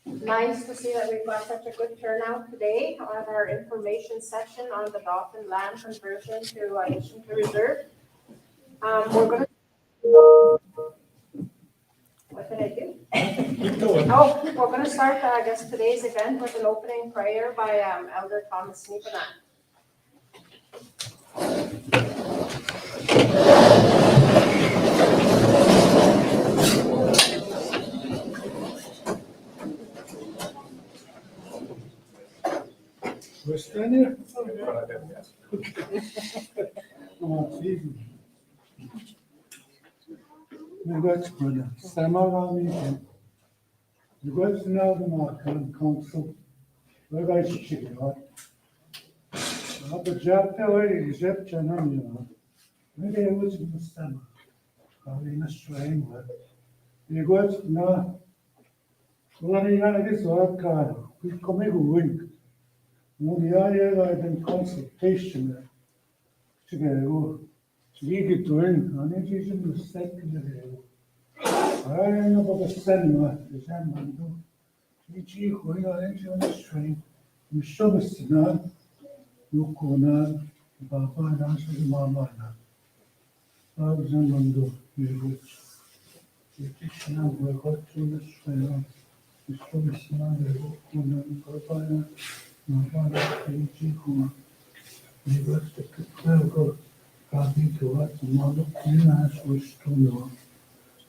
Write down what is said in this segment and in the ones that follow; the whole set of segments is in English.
Nice to see that we've got such a good turnout today on our information session on the Dauphin land conversion to addition to reserve. We're going to. What did I do? Oh, we're going to start, I guess, today's event with an opening prayer by Elder Thomas Neepanak. We're still here? Minegoziibe, Samagami, Minegoziibe Council, Minegoziibe, but Japte Egypt Janamia, maybe I was in the summer, in a strain, but Minegoziibe, Milani work, we come a week. I in consultation together. Lead to win, and it is in the second. I know about the cinema, the Zamando. Teaching who are on the train, you show us now, you corner, Baba, and answer the Mama. I was in London, you the teacher will go to the train. You show us now, you corner, Baba, Mama, teaching who you got to go. Abituat modo kina sustuno.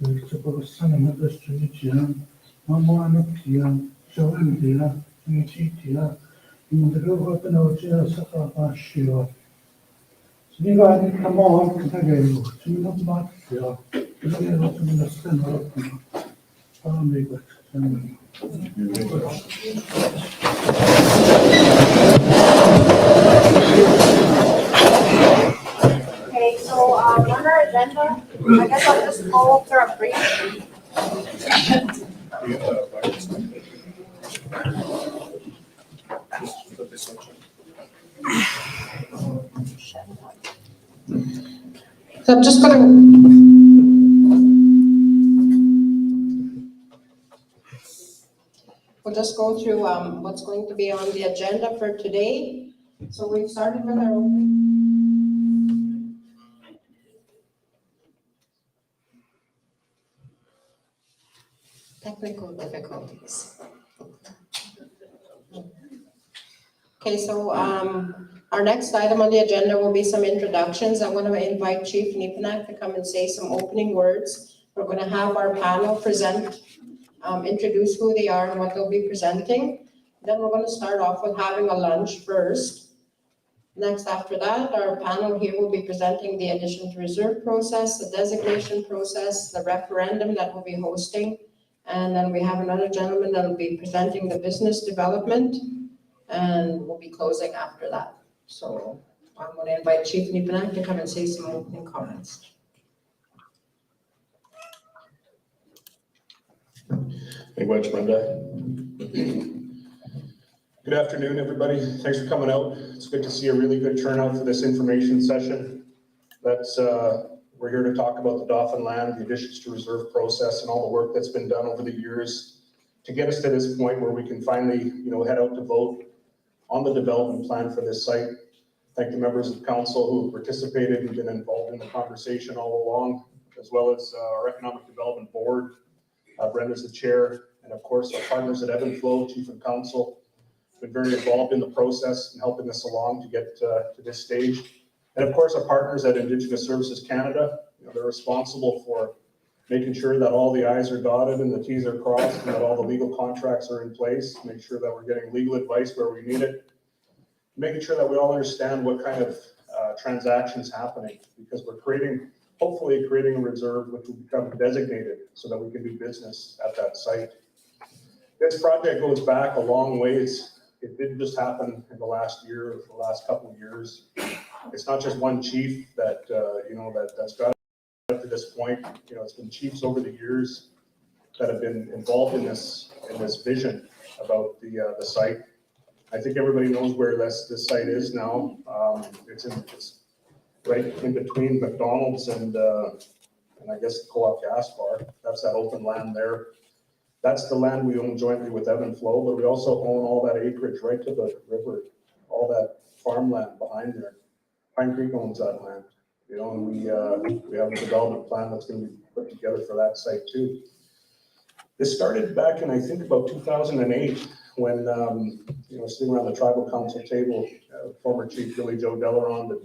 Sebagai sana bersedia, mama anak dia, jauh dia, ini dia. Menurut penaja sekarang siapa? Sehingga ini kamu kita gelu, sehingga mat dia. Kita harus menjelaskan orang. Kami bersedia. Okay, so on our agenda, I guess I'll just go through a brief. So I'm just going to. We'll just go through what's going to be on the agenda for today. So we've started with our opening. Technical difficulties. Okay, so our next item on the agenda will be some introductions. I want to invite Chief Neepanak to come and say some opening words. We're going to have our panel present, introduce who they are and what they'll be presenting. Then we're going to start off with having a lunch first. Next, after that, our panel here will be presenting the addition to reserve process, the designation process, the referendum that we'll be hosting. And then we have another gentleman that will be presenting the business development, and we'll be closing after that. So I'm going to invite Chief Neepanak to come and say some opening comments. Thank you much, Brenda. Good afternoon, everybody. Thanks for coming out. It's good to see a really good turnout for this information session. We're here to talk about the Dauphin land, the additions to reserve process, and all the work that's been done over the years to get us to this point where we can finally, head out to vote on the development plan for this site. Thank the members of council who have participated and been involved in the conversation all along, as well as our economic development board. Brenda's the chair, and of course our partners at Evanflow, chief and council, been very involved in the process and helping us along to get to this stage. And of course, our partners at Indigenous Services Canada, they're responsible for making sure that all the I's are dotted and the T's are crossed and that all the legal contracts are in place, make sure that we're getting legal advice where we need it, making sure that we all understand what kind of transactions happening, because we're hopefully creating a reserve which will become designated so that we can do business at that site. This project goes back a long ways. It didn't just happen in the last year or the last couple of years. It's not just one chief that's got it to this point. It's been chiefs over the years that have been involved in this vision about the site. I think everybody knows where this site is now. It's right in between McDonald's and I guess the Co-op Gas Bar. That's that open land there. That's the land we own jointly with Ebb and Flow, but we also own all that acreage right to the river, all that farmland behind there. Pine Creek owns that land, you know, and we have a development plan that's gonna be put together for that site too. This started back in, I think, about 2008, when, you know, sitting around the tribal council table, former Chief Billy Joe Delaron,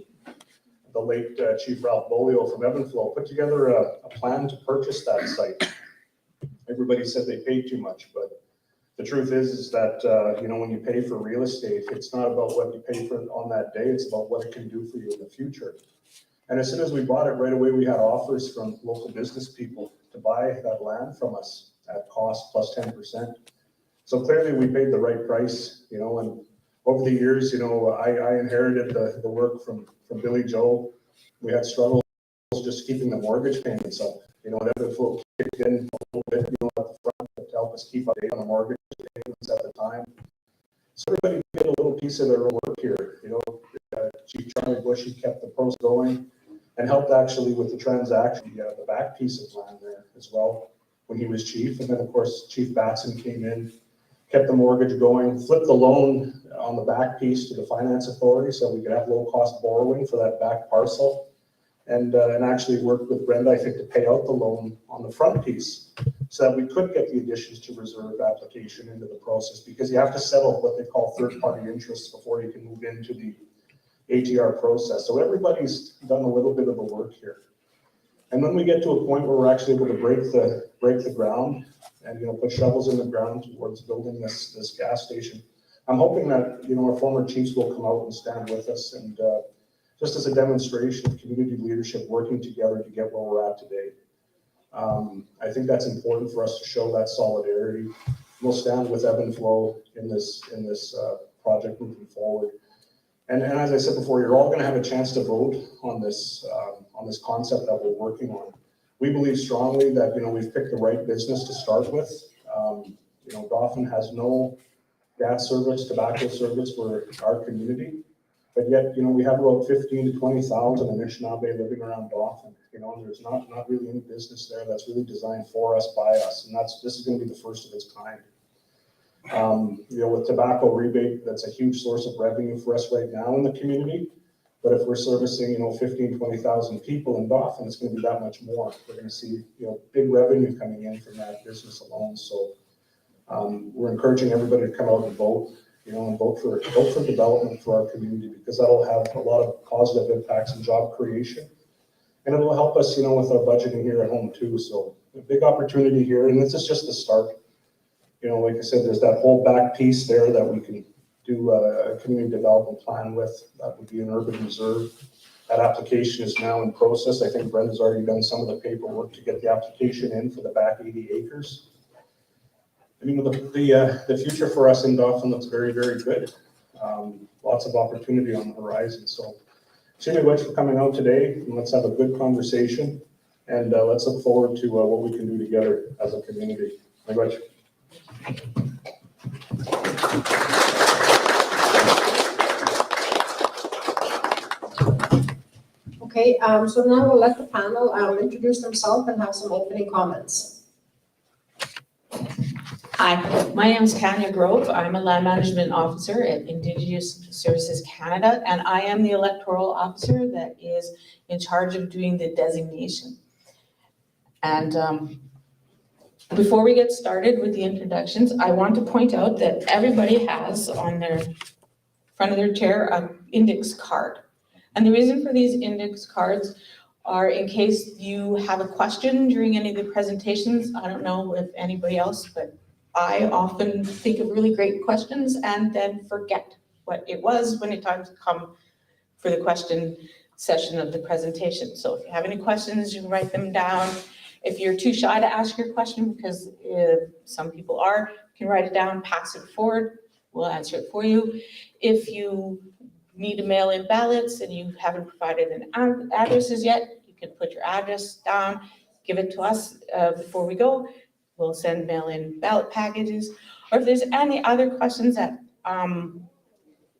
the late Chief Ralph Bolio from Ebb and Flow put together a plan to purchase that site. Everybody said they paid too much, but the truth is that, you know, when you pay for real estate, it's not about what you pay for it on that day, it's about what it can do for you in the future. And as soon as we bought it, right away, we had offers from local business people to buy that land from us at cost plus 10%. So clearly we paid the right price, you know, and over the years, you know, I inherited the work from Billy Joe. We had struggles just keeping the mortgage payments up. You know, whatever flow kicked in a little bit, you know, at the front to help us keep up on the mortgage payments at the time. So everybody did a little piece of their work here. You know, Chief Charlie Bush, he kept the pros going and helped actually with the transaction, the back piece of land there as well when he was chief. And then of course, Chief Batson came in, kept the mortgage going, flipped the loan on the back piece to the finance authority so we could have low cost borrowing for that back parcel. And actually worked with Brenda, I think, to pay out the loan on the front piece so that we could get the additions to reserve application into the process, because you have to settle what they call third-party interests before you can move into the ATR process. So everybody's done a little bit of the work here. And when we get to a point where we're actually able to break the ground and, you know, put shovels in the ground towards building this gas station, I'm hoping that, you know, our former chiefs will come out and stand with us and just as a demonstration of community leadership working together to get where we're at today. I think that's important for us to show that solidarity. We'll stand with Ebb and Flow in this project moving forward. And as I said before, you're all going to have a chance to vote on this concept that we're working on. We believe strongly that, you know, we've picked the right business to start with. You know, Dauphin has no gas service, tobacco service for our community. But yet, you know, we have about 15 to 20,000 Anishinaabe living around Dauphin, you know, and there's not really any business there that's really designed for us, by us, and this is going to be the first of its kind. You know, with tobacco rebate, that's a huge source of revenue for us right now in the community. But if we're servicing, you know, 15, 20,000 people in Dauphin, it's going to be that much more. We're going to see, you know, big revenue coming in from that business alone. So we're encouraging everybody to come out and vote. You know, and vote for development for our community, because that'll have a lot of positive impacts in job creation. And it'll help us, you know, with our budgeting here at home too. So a big opportunity here, and this is just the start. You know, like I said, there's that whole back piece there that we can do a community development plan with. That would be an urban reserve. That application is now in process. I think Brenda's already done some of the paperwork to get the application in for the back 80 acres. I mean, the future for us in Dauphin looks very, very good. Lots of opportunity on the horizon. So, Shimmy, thanks for coming out today, and let's have a good conversation, and let's look forward to what we can do together as a community. Very much. Okay, so now we'll let the panel introduce themselves and have some opening comments. Hi, my name is Tanya Grove. I'm a land management officer at Indigenous Services Canada, and I am the electoral officer that is in charge of doing the designation. And before we get started with the introductions, I want to point out that everybody has on their front of their chair an index card. And the reason for these index cards are in case you have a question during any of the presentations. I don't know if anybody else, but I often think of really great questions and then forget what it was when it time to come for the question session of the presentation. So if you have any questions, you can write them down. If you're too shy to ask your question, because some people are, you can write it down, pass it forward, we'll answer it for you. If you need to mail in ballots and you haven't provided an addresses yet, you can put your address down, give it to us before we go. We'll send mail-in ballot packages, or if there's any other questions that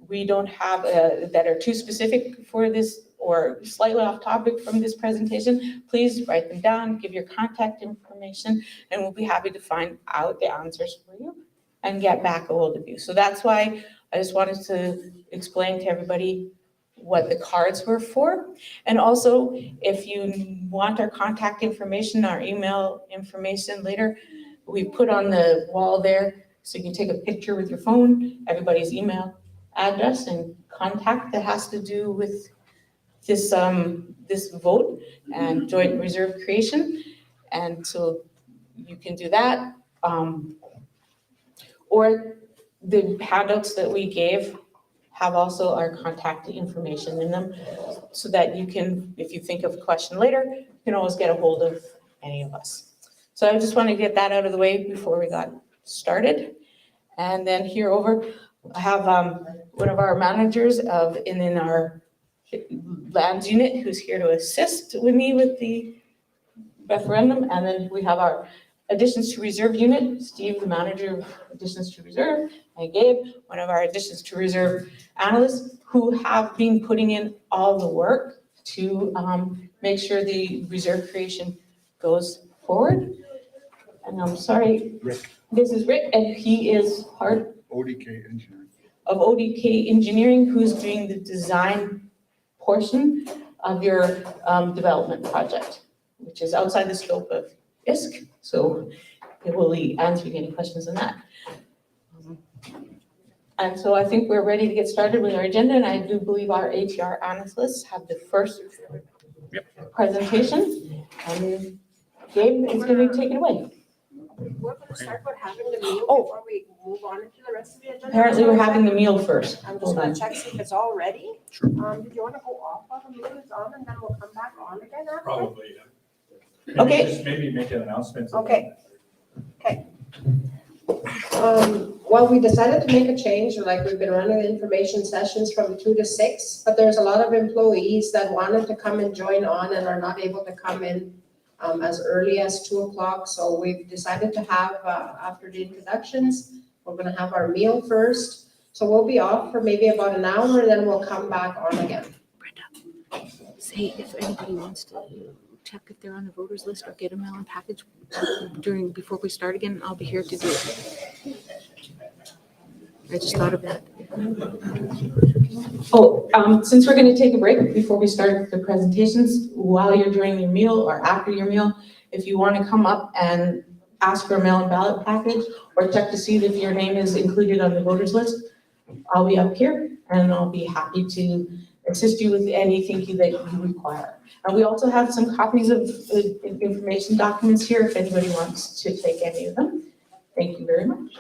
we don't have that are too specific for this or slightly off topic from this presentation, please write them down, give your contact information information, and we'll be happy to find out the answers for you and get back a hold of you. So that's why I just wanted to explain to everybody what the cards were for. And also, if you want our contact information, our email information later, we put on the wall there, so you can take a picture with your phone, everybody's email address and contact that has to do with this, this vote and joint reserve creation. And so you can do that. Or the handouts that we gave have also our contact information in them, so that you can, if you think of a question later, you can always get a hold of any of us. So I just want to get that out of the way before we got started. And then here over, I have one of our managers in our lands unit who's here to assist with me with the referendum. And then we have our additions to reserve unit, Steve, the manager of additions to reserve, and Gabe, one of our additions to reserve analysts, who have been putting in all the work to make sure the reserve creation goes forward. And I'm sorry, Rick. This is Rick, and he is part ODK Engineering. of ODK Engineering, who's doing the design portion of your development project, which is outside the scope of ISK. So it will be answering any questions on that. And so I think we're ready to get started with our agenda, and I do believe our ATR analysts have the first presentation. And Gabe is going to take it away. We're gonna start with having the meal Oh. before we move on into the rest of the agenda. Apparently, we're having the meal first. I'm just Hold gonna on. check, see if it's all ready. Sure. Did you wanna go off while the meal is on and then we'll come back on again after? Probably, yeah. Okay. Just maybe make an announcement. Okay. Well, we decided to make a change, like we've been running information sessions from 2 to 6, but there's a lot of employees that wanted to come and join on and are not able to come in as early as 2 o'clock. So we've decided to have, after the introductions, we're gonna have our meal first. So we'll be off for maybe about an hour, and then we'll come back on again. Brenda, say if anybody wants to check if they're on the voters list or get a mail-in package before we start again, I'll be here to do it. I just thought of that. Oh, since we're gonna take a break before we start the presentations, while you're doing your meal or after your meal, if you wanna come up and ask for a mail-in ballot package or check to see if your name is included on the voters list, I'll be up here and I'll be happy to assist you with anything that you require. And we also have some copies of information documents here if anybody wants to take any of them. Thank you very much.